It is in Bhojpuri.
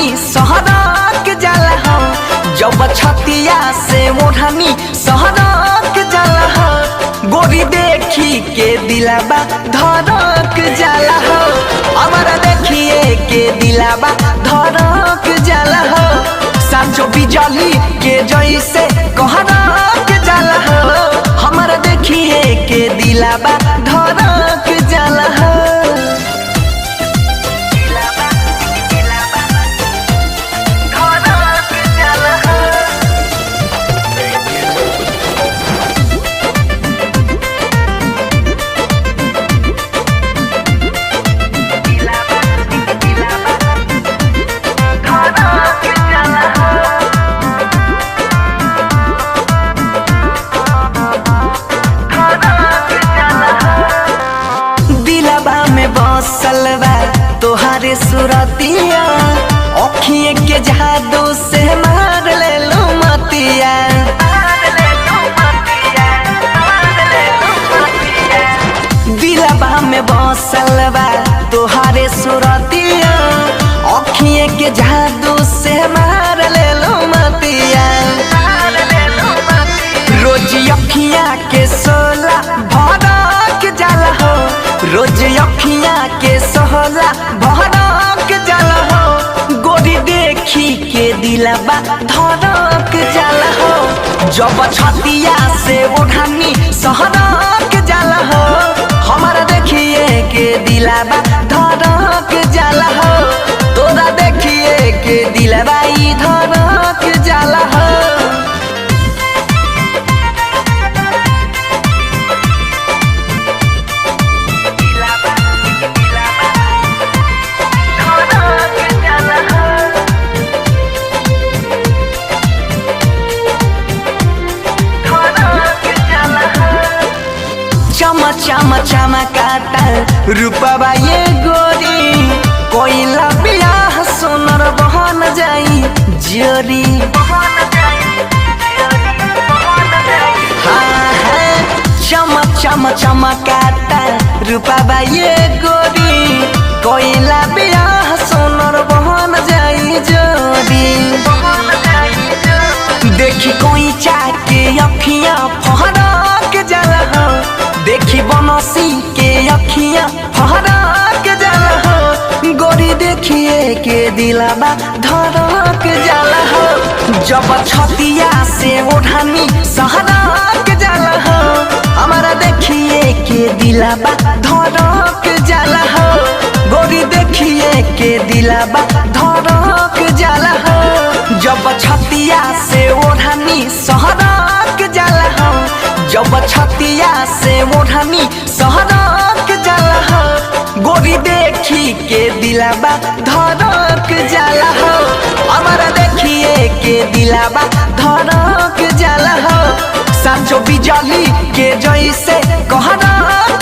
ओढ़नी सहरक जाला हो, जब छतिया से ओढ़नी सहरक जाला हो, गोरी देखी के दिलाबा धड़क जाला हो, हमारा देखिए के दिलाबा धड़क जाला हो, सांचो बिजली के जैसे कहरक जाला हो, हमारा देखिए के दिलाबा धड़क जाला हो। बसलवा तोहारे सुरतिया, अखिए के जादू से मार ले लो मतिया, दिलवा में बसलवा तोहारे सुरतिया, अखिए के जादू से मार ले लो मतिया, रोज अखिया के सोला भड़क जाला हो, रोज अखिया के सोहला भड़क जाला हो, गोरी देखी के दिलबा धड़क जाला हो, जब छतिया से ओढ़नी सहरक जाला हो, हमारा देखिए के दिलबा धड़क जाला हो, तोरा देखिए के दिलबा ई धड़क जाला हो। चमा चमा चमकाता रूपवा ये गोरी, कोइला बियाह सोनर बहन जाई जोरी, हाँ हाँ चमा चमा चमकाता रूपवा ये गोरी, कोइला बियाह सोनर बहन जाई जोरी, देखी कोई चाके अखियां फहरक जाला हो, देखी बनसी के अखियां फहरक जाला हो, गोरी देखिए के दिलबा धड़क जाला हो, जब छतिया से ओढ़नी सहरक जाला हो, हमारा देखिए के दिलबा धड़क जाला हो, गोरी देखिए के दिलबा धड़क जाला हो, जब छतिया से ओढ़नी सहरक जाला हो, जब छतिया से ओढ़नी सहरक जाला हो, गोरी देखी के दिलबा धड़क जाला हो, हमारा देखिए के दिलबा धड़क जाला हो, सांचो बिजली के जैसे कहरक